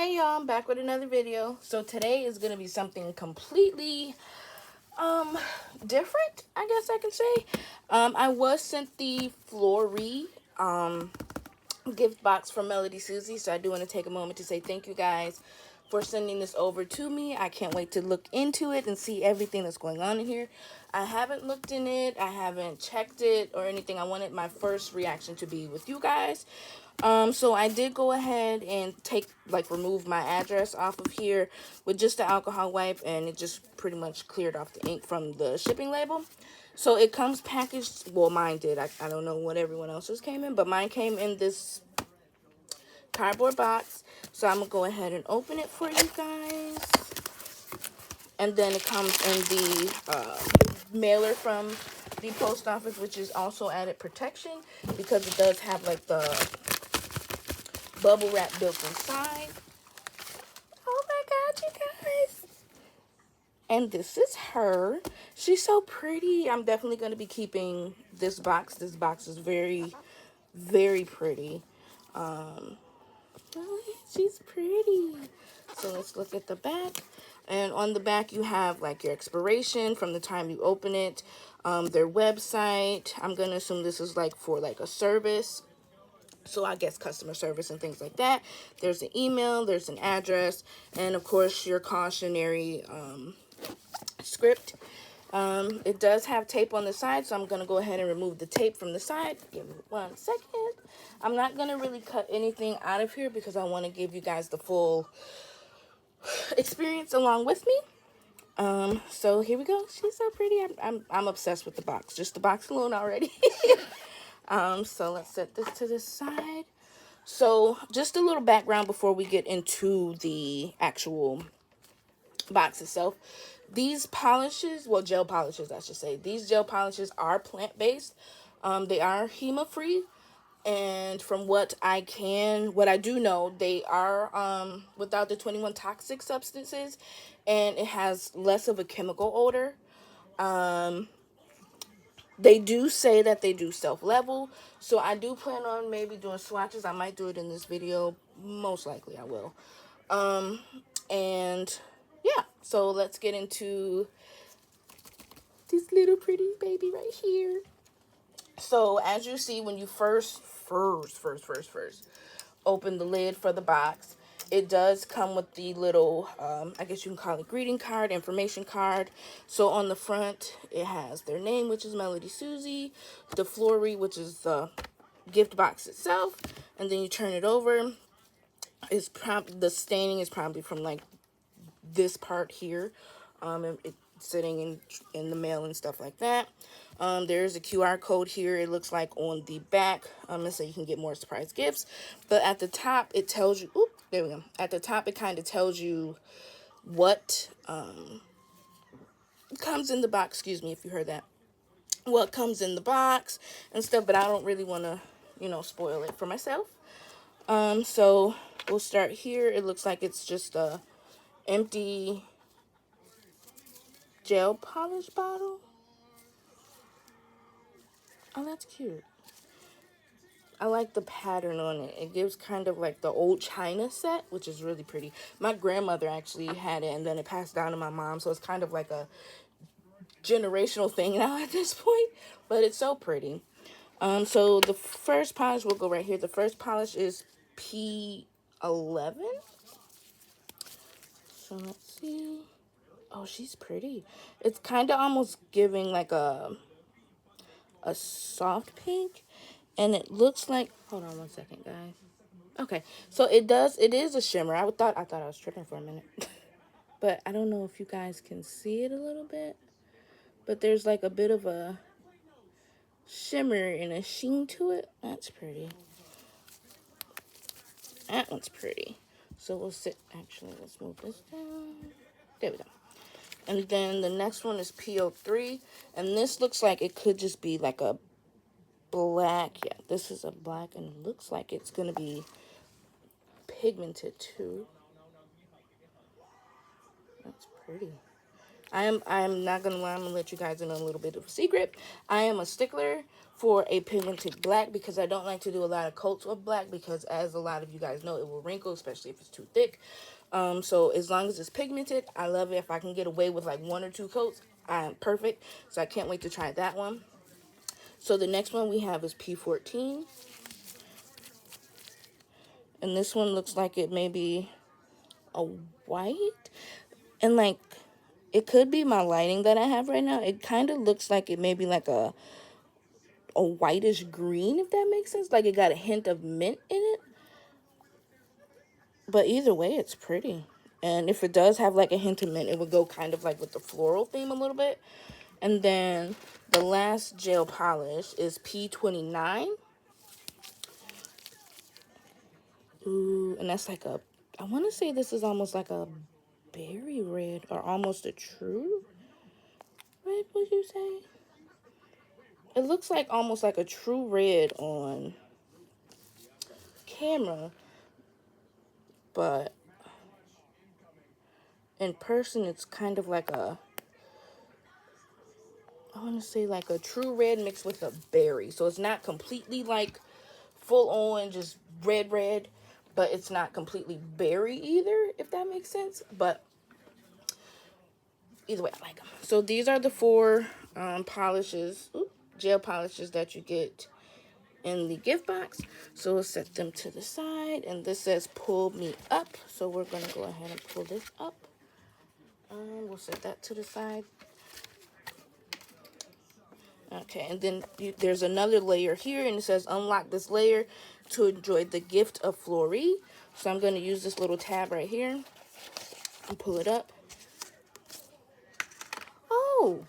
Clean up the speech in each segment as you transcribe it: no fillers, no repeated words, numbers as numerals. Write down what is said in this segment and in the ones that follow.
Hey y'all, I'm back with another video. So today is gonna be something completely different, I guess I can say. I was sent the Fleurwee gift box from MelodySusie, so I do want to take a moment to say thank you guys for sending this over to me. I can't wait to look into it and see everything that's going on in here. I haven't looked in it, I haven't checked it or anything. I wanted my first reaction to be with you guys. So I did go ahead and remove my address off of here with just the alcohol wipe, and it just pretty much cleared off the ink from the shipping label. So it comes packaged, well, mine did. I don't know what everyone else's came in, but mine came in this cardboard box. So I'm going to go ahead and open it for you guys. And then it comes in the mailer from the post office, which is also added protection because it does have like the bubble wrap built inside. Oh my god, you guys. And this is her. She's so pretty. I'm definitely going to be keeping this box. This box is very, very pretty. Oh, she's pretty. So let's look at the back. And on the back you have like your expiration from the time you open it, their website. I'm going to assume this is like for like a service. So I guess customer service and things like that. There's an email, there's an address, and of course your cautionary script. It does have tape on the side, so I'm going to go ahead and remove the tape from the side. Give me 1 second. I'm not going to really cut anything out of here because I want to give you guys the full experience along with me. So here we go. She's so pretty. I'm obsessed with the box. Just the box alone already. So let's set this to the side. So just a little background before we get into the actual box itself. These polishes, well, gel polishes, I should say. These gel polishes are plant-based. They are HEMA-free. And from what I do know, they are without the 21 toxic substances. And it has less of a chemical odor. They do say that they do self-level, so I do plan on maybe doing swatches. I might do it in this video. Most likely I will. And yeah, so let's get into this little pretty baby right here. So as you see, when you first open the lid for the box, it does come with the little, I guess you can call it greeting card, information card. So on the front, it has their name, which is MelodySusie, the Fleurwee, which is the gift box itself, and then you turn it over. The staining is probably from like this part here, it's sitting in the mail and stuff like that. There's a QR code here. It looks like on the back, so you can get more surprise gifts. But at the top, it tells you. Oop, there we go. At the top, it kind of tells you what comes in the box. Excuse me if you heard that. What comes in the box and stuff. But I don't really want to, spoil it for myself. So we'll start here. It looks like it's just a empty gel polish bottle. Oh, that's cute. I like the pattern on it. It gives kind of like the old China set, which is really pretty. My grandmother actually had it, and then it passed down to my mom, so it's kind of like a generational thing now at this point, but it's so pretty. So the first polish, we'll go right here. The first polish is P11. So let's see. Oh, she's pretty. It's kind of almost giving like a soft pink, and it looks like, hold on 1 second, guys. Okay, so it is a shimmer. I thought I was tripping for a minute. But I don't know if you guys can see it a little bit, but there's like a bit of a shimmer and a sheen to it. That's pretty. That one's pretty. So let's move this down. There we go. And then the next one is PO3, and this looks like it could just be like a black. Yeah, this is a black, and it looks like it's gonna be pigmented too. That's pretty. I'm not gonna lie, I'm gonna let you guys in on a little bit of a secret. I am a stickler for a pigmented black because I don't like to do a lot of coats of black because, as a lot of you guys know, it will wrinkle, especially if it's too thick. So as long as it's pigmented, I love it. If I can get away with like 1 or 2 coats, I'm perfect. So I can't wait to try that one. So the next one we have is P14. And this one looks like it may be a white. And like, it could be my lighting that I have right now. It kind of looks like it may be like a whitish green, if that makes sense. Like it got a hint of mint in it. But either way, it's pretty. And if it does have like a hint of mint, it would go kind of like with the floral theme a little bit. And then the last gel polish is P29. Ooh, and that's like a, I want to say this is almost like a berry red or almost a true red, would you say? It looks like almost like a true red on camera, but in person it's kind of like a, I want to say like a true red mixed with a berry. So it's not completely like full on just red, but it's not completely berry either, if that makes sense. But either way, I like them. So these are the 4 polishes, gel polishes that you get in the gift box. So we'll set them to the side, and this says pull me up, so we're going to go ahead and pull this up. We'll set that to the side. Okay, and then there's another layer here, and it says unlock this layer to enjoy the gift of Fleurwee. So I'm going to use this little tab right here and pull it up. Oh,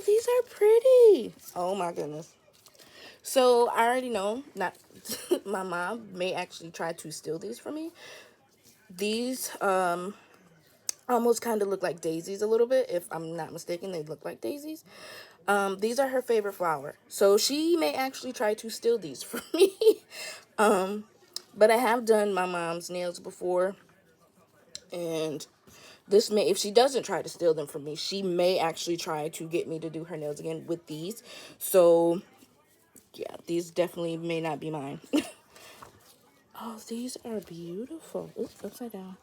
these are pretty. Oh my goodness. So I already know, not my mom may actually try to steal these from me. These almost kind of look like daisies a little bit. If I'm not mistaken, they look like daisies. These are her favorite flower. So she may actually try to steal these from me. But I have done my mom's nails before. And this may, if she doesn't try to steal them from me, she may actually try to get me to do her nails again with these. So yeah, these definitely may not be mine. Oh, these are beautiful. Oops, upside down.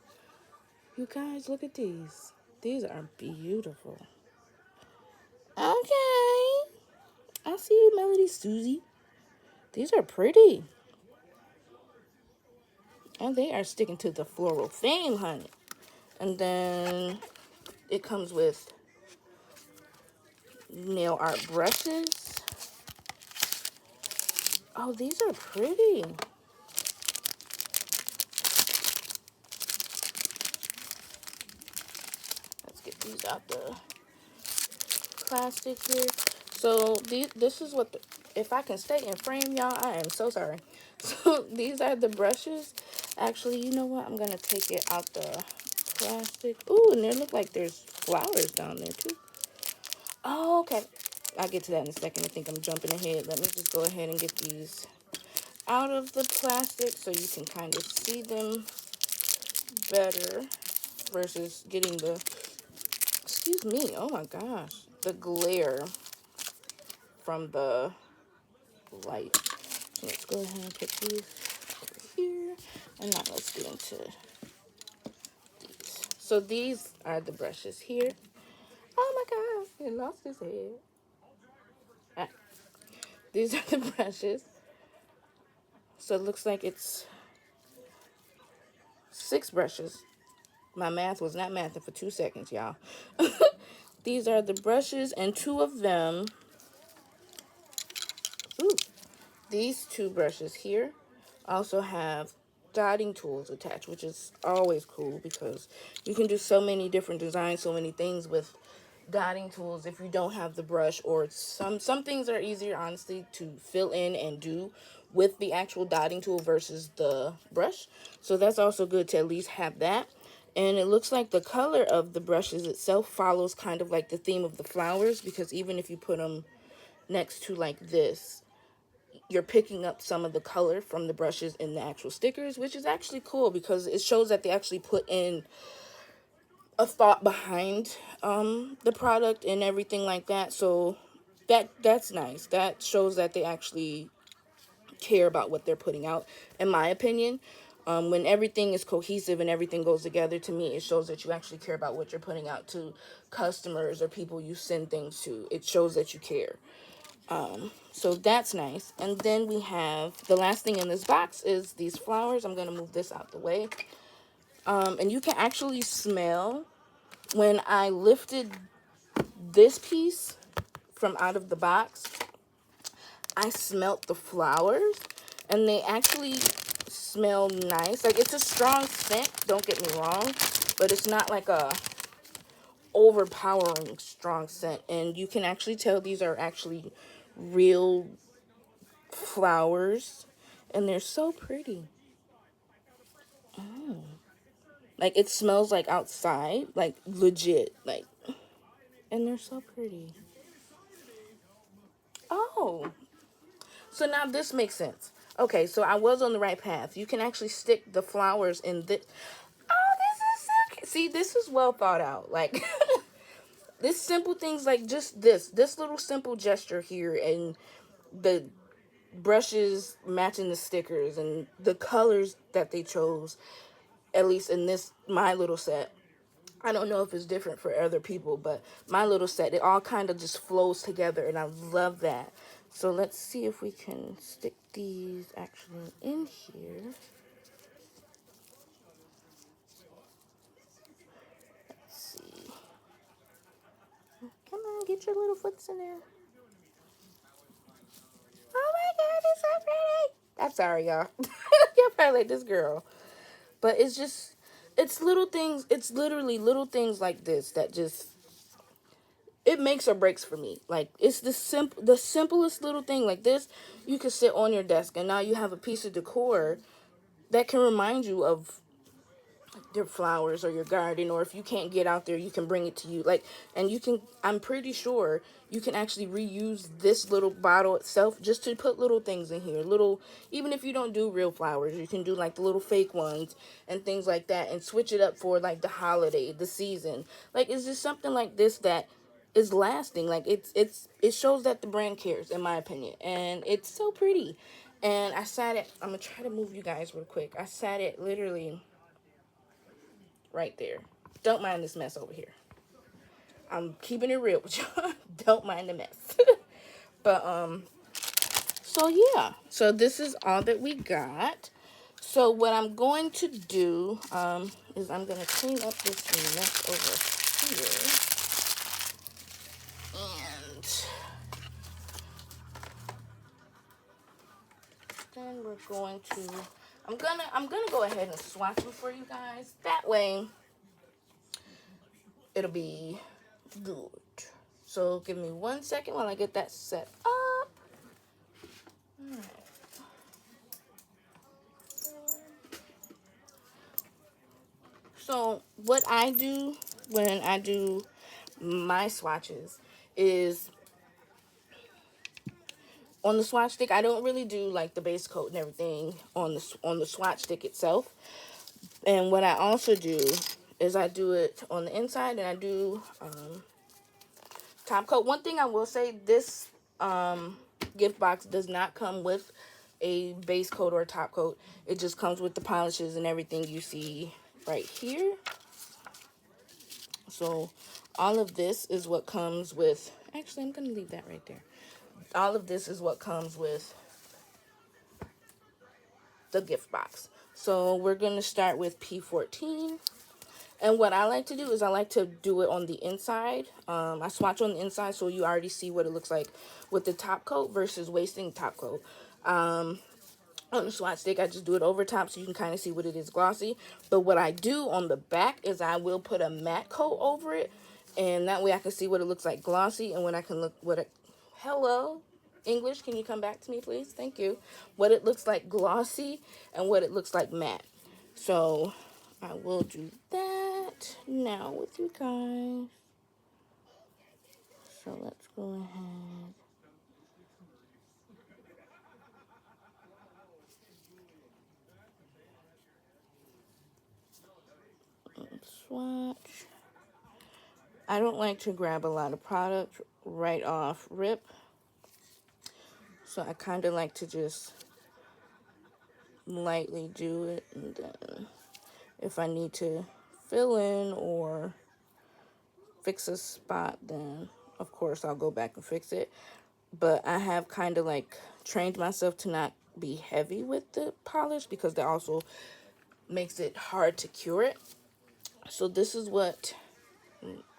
You guys, look at these. These are beautiful. Okay. I see you, MelodySusie. These are pretty. And they are sticking to the floral theme, honey. And then it comes with nail art brushes. Oh, these are pretty. Let's get these out the plastic here. So this is what, if I can stay in frame, y'all, I am so sorry. So these are the brushes. Actually, you know what? I'm going to take it out the plastic. Ooh, and there look like there's flowers down there too. Oh, okay. I'll get to that in a second. I think I'm jumping ahead. Let me just go ahead and get these out of the plastic so you can kind of see them better versus getting the, excuse me, oh my gosh, the glare from the light. So let's go ahead and put these over here. And now let's get into these. So these are the brushes here. Oh my gosh, he lost his head. Ah, these are the brushes. So it looks like it's 6 brushes. My math was not mathing for 2 seconds, y'all. These are the brushes, and 2 of them, ooh, these 2 brushes here also have dotting tools attached, which is always cool because you can do so many different designs, so many things with dotting tools if you don't have the brush, or some things are easier, honestly, to fill in and do with the actual dotting tool versus the brush. So that's also good to at least have that. And it looks like the color of the brushes itself follows kind of like the theme of the flowers, because even if you put them next to like this, you're picking up some of the color from the brushes in the actual stickers, which is actually cool because it shows that they actually put in a thought behind the product and everything like that. So that's nice. That shows that they actually care about what they're putting out, in my opinion. When everything is cohesive and everything goes together, to me, it shows that you actually care about what you're putting out to customers or people you send things to. It shows that you care. So that's nice. And then we have the last thing in this box is these flowers. I'm going to move this out the way. And you can actually smell when I lifted this piece from out of the box. I smelt the flowers, and they actually smell nice. Like, it's a strong scent, don't get me wrong, but it's not like a overpowering strong scent. And you can actually tell these are actually real flowers, and they're so pretty. Like, it smells like outside, like legit, like, and they're so pretty. Oh, so now this makes sense. Okay, so I was on the right path. You can actually stick the flowers in this. Oh, this is so cute. See, this is well thought out. Like, this simple things like just this little simple gesture here, and the brushes matching the stickers and the colors that they chose, at least in this, my little set. I don't know if it's different for other people, but my little set, it all kind of just flows together, and I love that. So let's see if we can stick these actually in here. Let's see. Come on, get your little foots in there. Oh my god, it's so pretty. I'm sorry, y'all. You're probably like, this girl. But it's just, it's little things, it's literally little things like this that just, it makes or breaks for me. Like, it's the simplest little thing like this. You could sit on your desk, and now you have a piece of decor that can remind you of your flowers or your garden, or if you can't get out there, you can bring it to you. Like, and you can, I'm pretty sure you can actually reuse this little bottle itself just to put little things in here. Little, even if you don't do real flowers, you can do like the little fake ones and things like that, and switch it up for like the holiday, the season. Like, it's just something like this that is lasting. Like, it shows that the brand cares, in my opinion, and it's so pretty. And I sat it, I'm gonna try to move you guys real quick. I sat it literally right there. Don't mind this mess over here. I'm keeping it real with y'all. Don't mind the mess. But so yeah, so this is all that we got. So what I'm going to do is I'm gonna clean up this mess over here, and then we're going to, I'm gonna go ahead and swatch them for you guys. That way it'll be good. So give me 1 second while I get that set up. Alright. So what I do when I do my swatches is, on the swatch stick, I don't really do like the base coat and everything on the swatch stick itself. And what I also do is I do it on the inside, and I do top coat. One thing I will say, this gift box does not come with a base coat or a top coat. It just comes with the polishes and everything you see right here. So all of this is what comes with, actually I'm going to leave that right there. All of this is what comes with the gift box. So we're going to start with P14. And what I like to do is I like to do it on the inside. I swatch on the inside so you already see what it looks like with the top coat versus wasting top coat. On the swatch stick, I just do it over top so you can kind of see what it is glossy. But what I do on the back is I will put a matte coat over it, and that way I can see what it looks like glossy, and when I can look what it, hello, English, can you come back to me, please? Thank you. What it looks like glossy and what it looks like matte. So I will do that now with you guys. So let's go ahead. Swatch. I don't like to grab a lot of product right off rip. So I kind of like to just lightly do it, and then if I need to fill in or fix a spot, then of course I'll go back and fix it. But I have kind of like trained myself to not be heavy with the polish, because that also makes it hard to cure it. So this is what,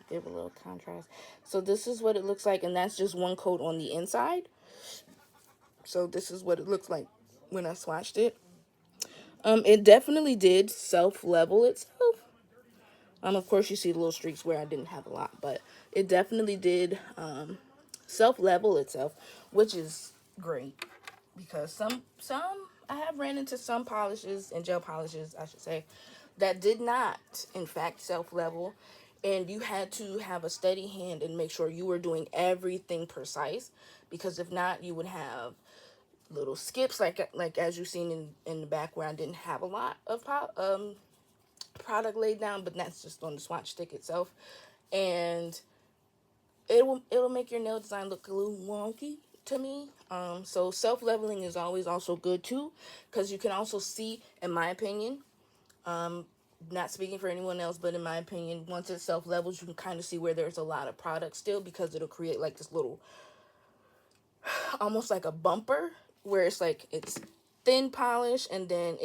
give a little contrast. So this is what it looks like, and that's just one coat on the inside. So this is what it looks like when I swatched it. It definitely did self-level itself. Of course you see the little streaks where I didn't have a lot, but it definitely did self-level itself, which is great, because some I have ran into some polishes and gel polishes, I should say, that did not in fact self-level, and you had to have a steady hand and make sure you were doing everything precise, because if not, you would have little skips, like as you've seen in the back, where I didn't have a lot of product laid down, but that's just on the swatch stick itself, and it'll make your nail design look a little wonky to me. So self-leveling is always also good too, because you can also see, in my opinion, not speaking for anyone else, but in my opinion, once it self-levels, you can kind of see where there's a lot of product still, because it'll create like this little, almost like a bumper, where it's like it's thin polish, and then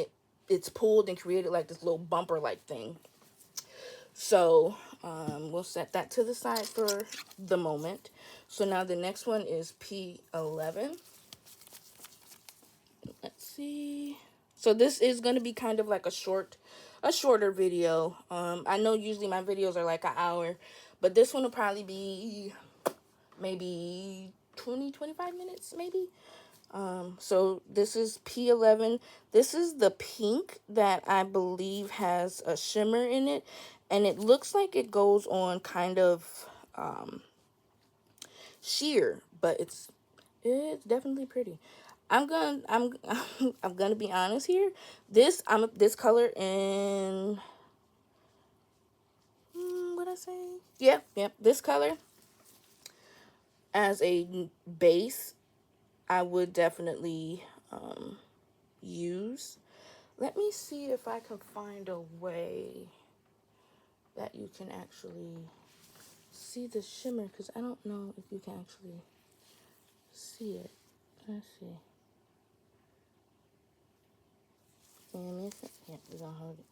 it's pulled and created like this little bumper like thing. So we'll set that to the side for the moment. So now the next one is P11. Let's see. So this is going to be kind of like a shorter video. I know usually my videos are like an hour, but this one will probably be maybe 25 minutes maybe. So this is P11. This is the pink that I believe has a shimmer in it, and it looks like it goes on kind of sheer, but it's definitely pretty. I'm I'm gonna be honest here. This color in what I say? Yep. This color as a base, I would definitely use. Let me see if I can find a way that you can actually see the shimmer, because I don't know if you can actually see it. Let's see. Yeah, we're gonna hold it.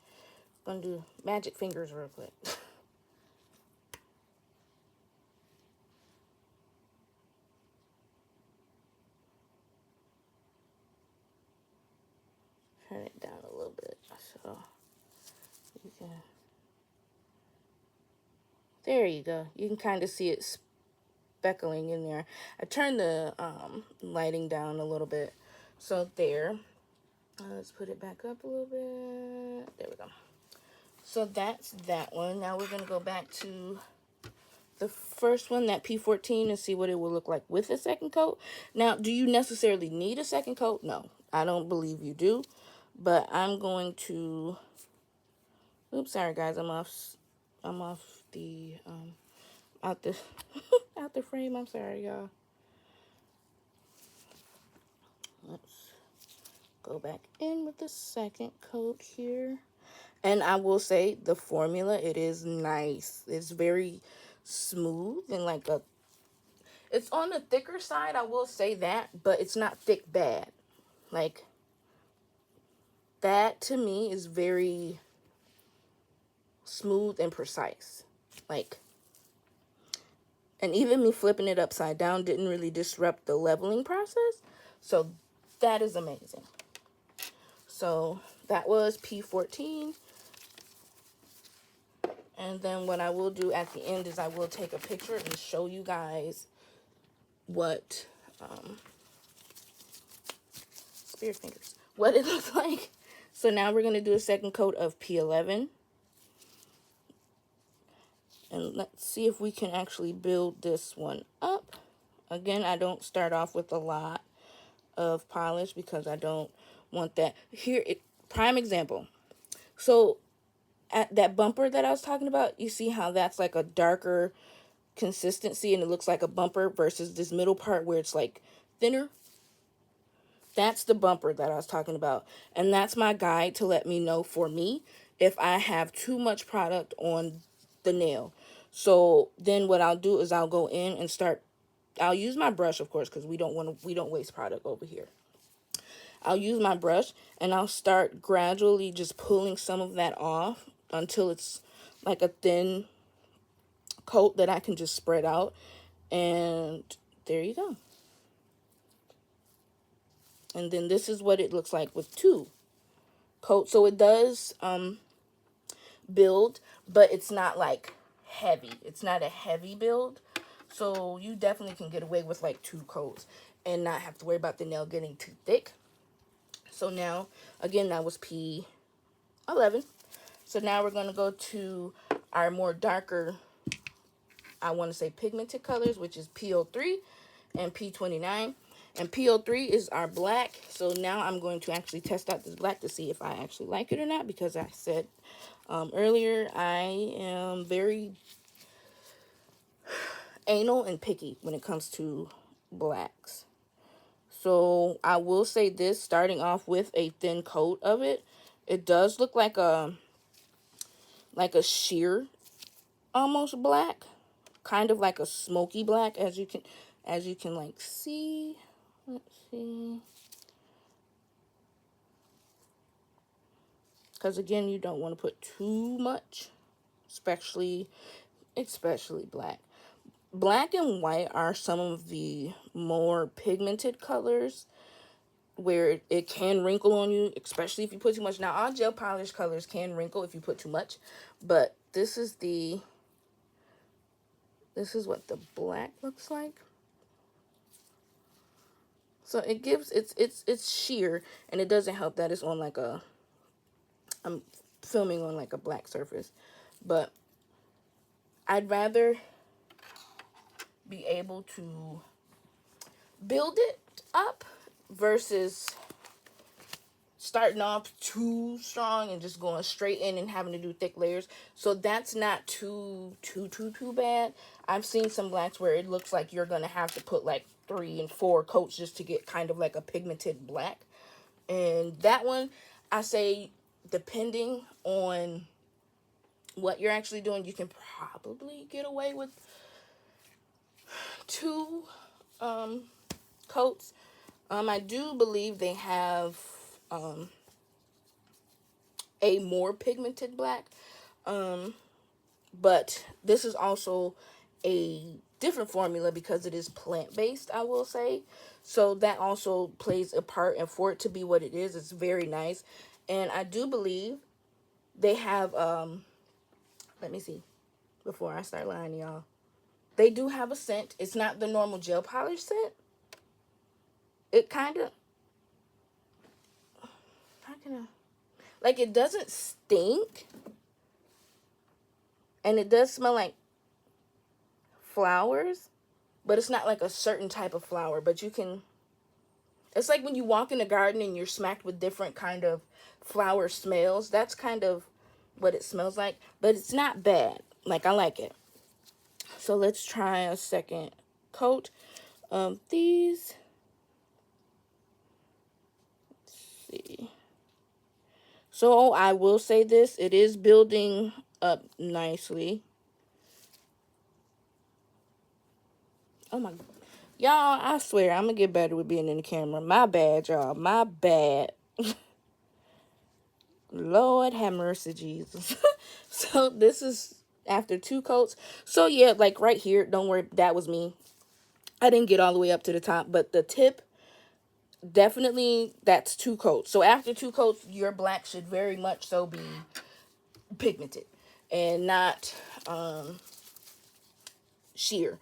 Gonna do magic fingers real quick. Turn it down a little bit so you can. There you go. You can kind of see it speckling in there. I turned the lighting down a little bit, so there. Let's put it back up a little bit. There we go. So that's that one. Now we're gonna go back to the first one, that P14, and see what it will look like with a second coat. Now, do you necessarily need a second coat? No, I don't believe you do. But I'm going to, oops, sorry guys, I'm off the, out the, out the frame. I'm sorry, y'all. Let's go back in with the second coat here. And I will say, the formula, it is nice. It's very smooth and like it's on the thicker side, I will say that, but it's not thick bad. Like, that to me is very smooth and precise. Like, and even me flipping it upside down didn't really disrupt the leveling process. So that is amazing. So that was P14. And then what I will do at the end is I will take a picture and show you guys what, spirit fingers, what it looks like. So now we're going to do a second coat of P11. And let's see if we can actually build this one up. Again, I don't start off with a lot of polish because I don't want that. Here, prime example. So at that bumper that I was talking about, you see how that's like a darker consistency and it looks like a bumper versus this middle part where it's like thinner? That's the bumper that I was talking about. And that's my guide to let me know for me if I have too much product on the nail. So then what I'll do is I'll go in and start, I'll use my brush, of course, because we don't waste product over here. I'll use my brush and I'll start gradually just pulling some of that off until it's like a thin coat that I can just spread out. And there you go. And then this is what it looks like with 2 coats. So it does build, but it's not like heavy. It's not a heavy build. So you definitely can get away with like 2 coats and not have to worry about the nail getting too thick. So now, again, that was P11. So now we're going to go to our more darker, I want to say pigmented colors, which is P03 and P29. And P03 is our black. So now I'm going to actually test out this black to see if I actually like it or not, because I said earlier I am very anal and picky when it comes to blacks. So I will say this, starting off with a thin coat of it, it does look like a sheer almost black, kind of like a smoky black, as you can like see. Let's see. Because again, you don't want to put too much, especially black. Black and white are some of the more pigmented colors where it can wrinkle on you, especially if you put too much. Now, all gel polish colors can wrinkle if you put too much, but this is what the black looks like. So it gives, it's sheer, and it doesn't help that it's on like I'm filming on like a black surface, but I'd rather be able to build it up versus starting off too strong and just going straight in and having to do thick layers. So that's not too bad. I've seen some blacks where it looks like you're gonna have to put like 3 and 4 coats just to get kind of like a pigmented black. And that one, I say, depending on what you're actually doing, you can probably get away with 2 coats. I do believe they have a more pigmented black, but this is also a different formula because it is plant-based, I will say. So that also plays a part, and for it to be what it is, it's very nice. And I do believe they have let me see before I start lying, y'all. They do have a scent. It's not the normal gel polish scent. It kind of, how can I, like, it doesn't stink, and it does smell like flowers, but it's not like a certain type of flower. But you can, it's like when you walk in the garden and you're smacked with different kind of flower smells. That's kind of what it smells like, but it's not bad. Like, I like it. So let's try a second coat of these. Let's see. So I will say this, it is building up nicely. Oh my, y'all, I swear I'm gonna get better with being in the camera. My bad, y'all. My bad. Lord have mercy, Jesus. So this is after 2 coats. So yeah, like right here, don't worry, that was me. I didn't get all the way up to the top, but the tip, definitely that's 2 coats. So after 2 coats, your black should very much so be pigmented and not sheer.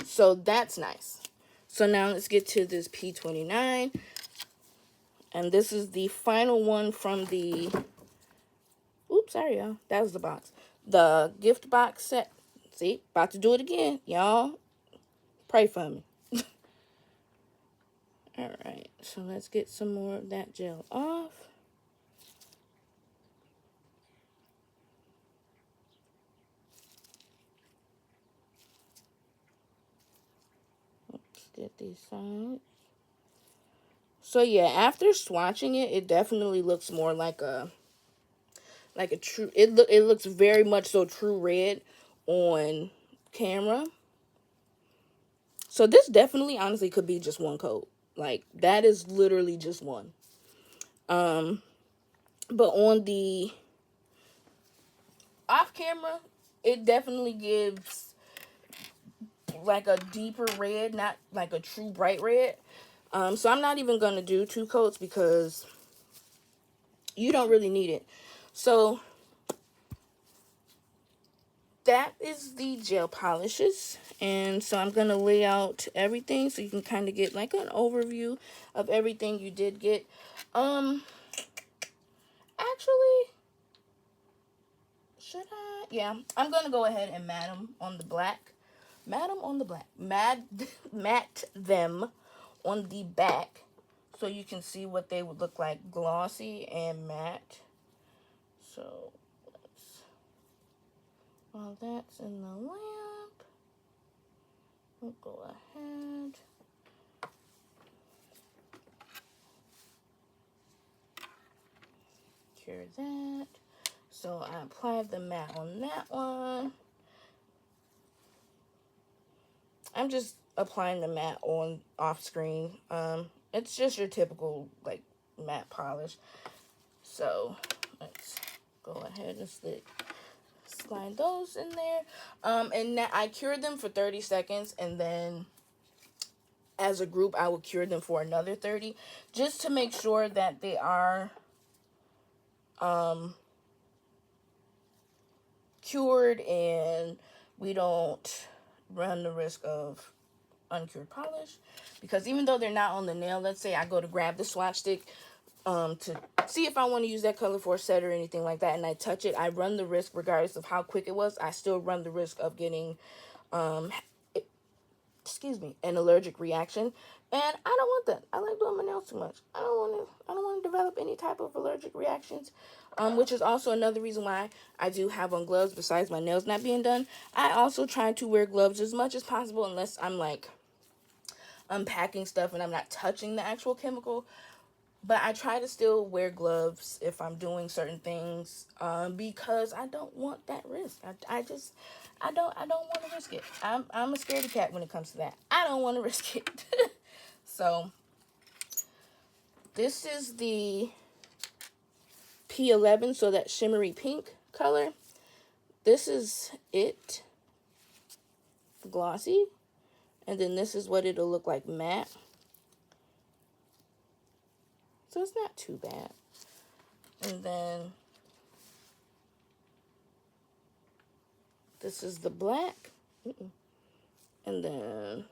So that's nice. So now let's get to this P29. And this is the final one from the, oops, sorry, y'all. That was the box. The gift box set. See, about to do it again. Y'all, pray for me. All right, so let's get some more of that gel off. get these sides. So yeah, after swatching it, it definitely looks more like a true, it looks very much so true red on camera. So this definitely honestly could be just one coat. Like that is literally just one. But on the off camera, it definitely gives like a deeper red, not like a true bright red. So I'm not even gonna do two coats because you don't really need it. So that is the gel polishes, and so I'm gonna lay out everything so you can kind of get like an overview of everything you did get. Actually, should I? Yeah, I'm gonna go ahead and matte them on the black. Matte them on the black. Matte them on the back so you can see what they would look like glossy and matte. So let's, while that's in the lamp, we'll go ahead. Cure that. So I applied the matte on that one. I'm just applying the matte on off screen. It's just your typical like matte polish. So let's go ahead and slide those in there. And now I cured them for 30 seconds, and then as a group I will cure them for another 30, just to make sure that they are cured and we don't run the risk of uncured polish. Because even though they're not on the nail, let's say I go to grab the swatch stick to see if I want to use that color for a set or anything like that, and I touch it, I run the risk, regardless of how quick it was, I still run the risk of getting an allergic reaction. And I don't want that. I like doing my nails too much. I don't want to develop any type of allergic reactions. Which is also another reason why I do have on gloves besides my nails not being done. I also try to wear gloves as much as possible unless I'm like unpacking stuff and I'm not touching the actual chemical. But I try to still wear gloves if I'm doing certain things, because I don't want that risk. I don't want to risk it. I'm a scaredy cat when it comes to that. I don't want to risk it. So this is the P11, so that shimmery pink color. This is it, glossy, and then this is what it'll look like matte. So it's not too bad. And then this is the black. And then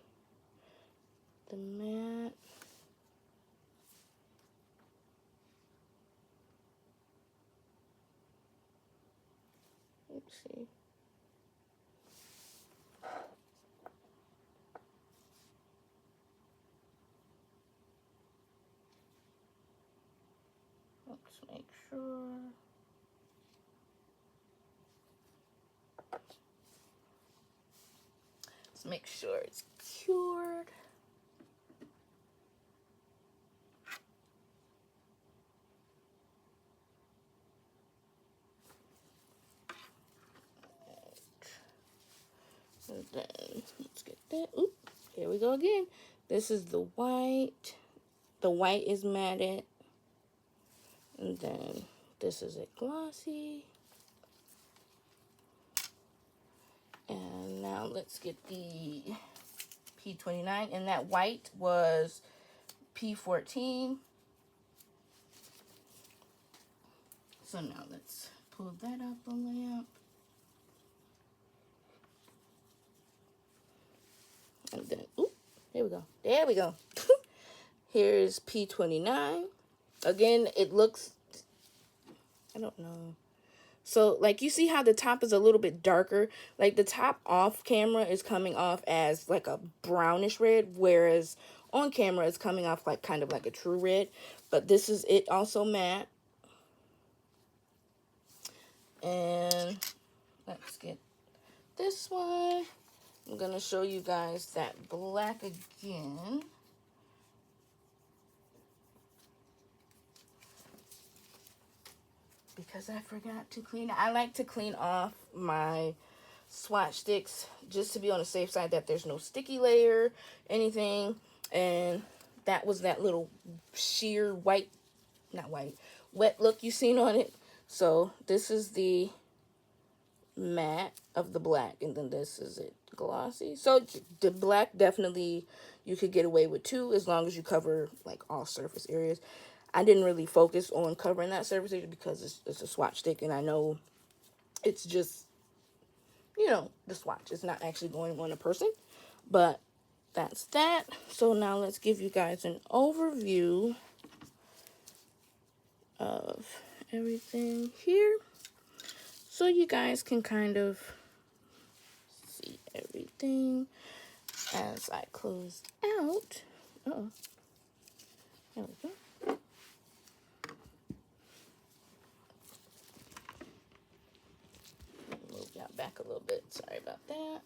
the matte. Let's see. Let's make sure. Let's make sure it's cured. And then let's get that. Oop, here we go again. This is the white. The white is matted. And then this is it glossy. And now let's get the P29. And that white was P14. So now let's pull that out the lamp. And then, oop, there we go. There we go. Here's P29. Again, it looks, I don't know. So, like, you see how the top is a little bit darker? Like, the top off camera is coming off as, like, a brownish red, whereas on camera it's coming off, like, kind of like a true red. But this is it also matte. And let's get this one. I'm going to show you guys that black again. Because I forgot to clean it. I like to clean off my swatch sticks just to be on the safe side that there's no sticky layer, anything. And that was that little sheer white, not white, wet look you seen on it. So this is the matte of the black, and then this is it glossy. So the black definitely you could get away with too, as long as you cover like all surface areas. I didn't really focus on covering that surface area because it's a swatch stick, and I know it's just, you know, the swatch. It's not actually going on a person, but that's that. So now let's give you guys an overview of everything here, so you guys can kind of see everything as I close out. Uh-oh. There we go. Move y'all back a little bit. Sorry about that.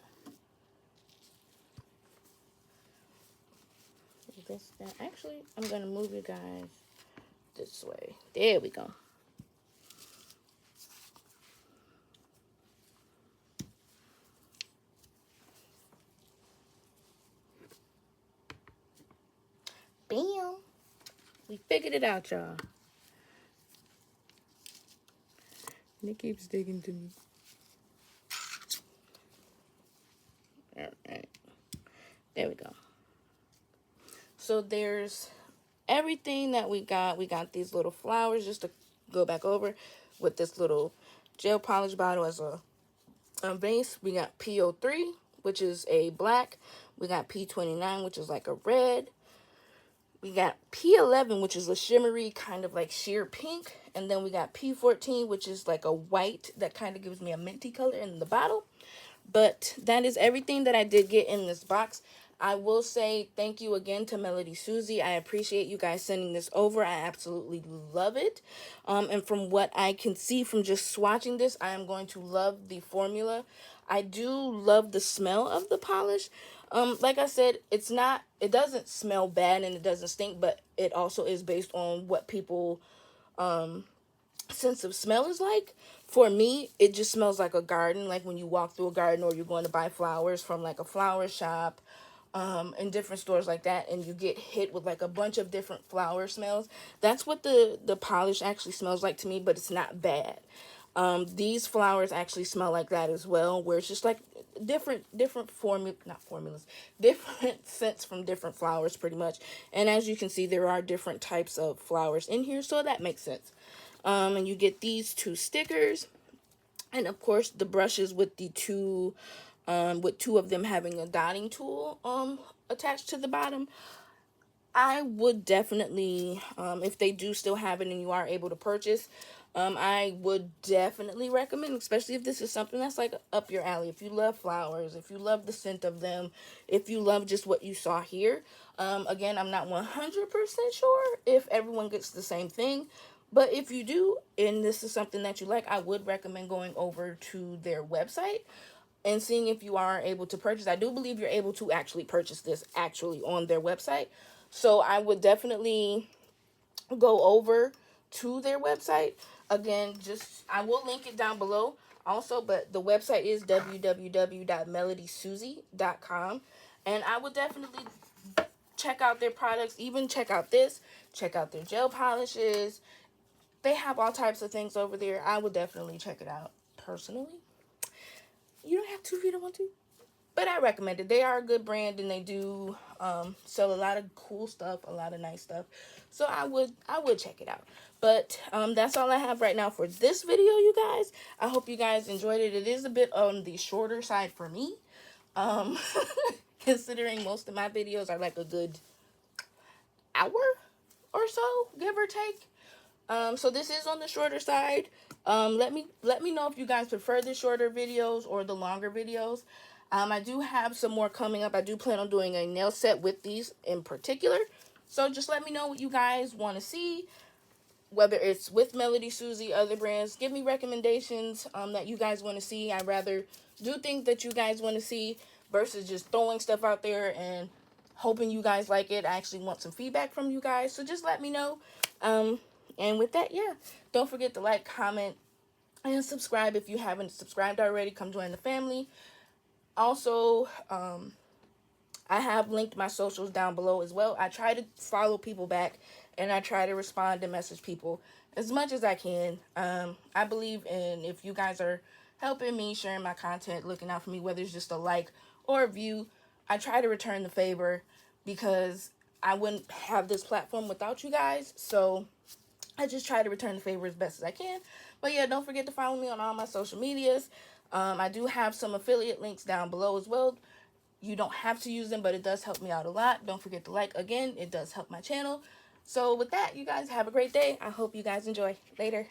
This, that. Actually, I'm going to move you guys this way. There we go. Bam. We figured it out, y'all. And it keeps digging to me. Alright. There we go. So there's everything that we got. We got these little flowers, just to go back over, with this little gel polish bottle as a base. We got P03, which is a black. We got P29, which is like a red. We got P11, which is a shimmery kind of like sheer pink. And then we got P14, which is like a white that kind of gives me a minty color in the bottle. But that is everything that I did get in this box. I will say thank you again to MelodySusie. I appreciate you guys sending this over. I absolutely love it. And from what I can see from just swatching this, I am going to love the formula. I do love the smell of the polish. Like I said, it doesn't smell bad and it doesn't stink, but it also is based on what people sense of smell is like. For me, it just smells like a garden, like when you walk through a garden or you're going to buy flowers from like a flower shop, in different stores like that, and you get hit with like a bunch of different flower smells. That's what the polish actually smells like to me, but it's not bad. These flowers actually smell like that as well, where it's just like different different scents from different flowers pretty much. And as you can see, there are different types of flowers in here, so that makes sense. And you get these two stickers, and of course the brushes with the two of them having a dotting tool attached to the bottom. I would definitely, if they do still have it and you are able to purchase, I would definitely recommend, especially if this is something that's like up your alley. If you love flowers, if you love the scent of them, if you love just what you saw here. Again, I'm not 100% sure if everyone gets the same thing, but if you do, and this is something that you like, I would recommend going over to their website and seeing if you are able to purchase. I do believe you're able to actually purchase this actually on their website. So I would definitely go over to their website. Again, I will link it down below also, but the website is www.melodysusie.com. And I would definitely check out their products, even check out this, check out their gel polishes. They have all types of things over there. I would definitely check it out personally. You don't have to if you don't want to, but I recommend it. They are a good brand, and they do sell a lot of cool stuff, a lot of nice stuff. So I would check it out. But that's all I have right now for this video, you guys. I hope you guys enjoyed it. It is a bit on the shorter side for me, considering most of my videos are like a good hour or so, give or take. So this is on the shorter side. Let me know if you guys prefer the shorter videos or the longer videos. I do have some more coming up. I do plan on doing a nail set with these in particular. So just let me know what you guys want to see, whether it's with MelodySusie, other brands. Give me recommendations that you guys want to see. I rather do things that you guys want to see. versus just throwing stuff out there and hoping you guys like it. I actually want some feedback from you guys, so just let me know. And with that, yeah, don't forget to like, comment, and subscribe if you haven't subscribed already. Come join the family. Also, I have linked my socials down below as well. I try to follow people back, and I try to respond and message people as much as I can. I believe in, if you guys are helping me, sharing my content, looking out for me, whether it's just a like or a view, I try to return the favor, because I wouldn't have this platform without you guys. So I just try to return the favor as best as I can. But yeah, don't forget to follow me on all my social medias. I do have some affiliate links down below as well. You don't have to use them, but it does help me out a lot. Don't forget to like. Again, it does help my channel. So with that, you guys have a great day. I hope you guys enjoy. Later.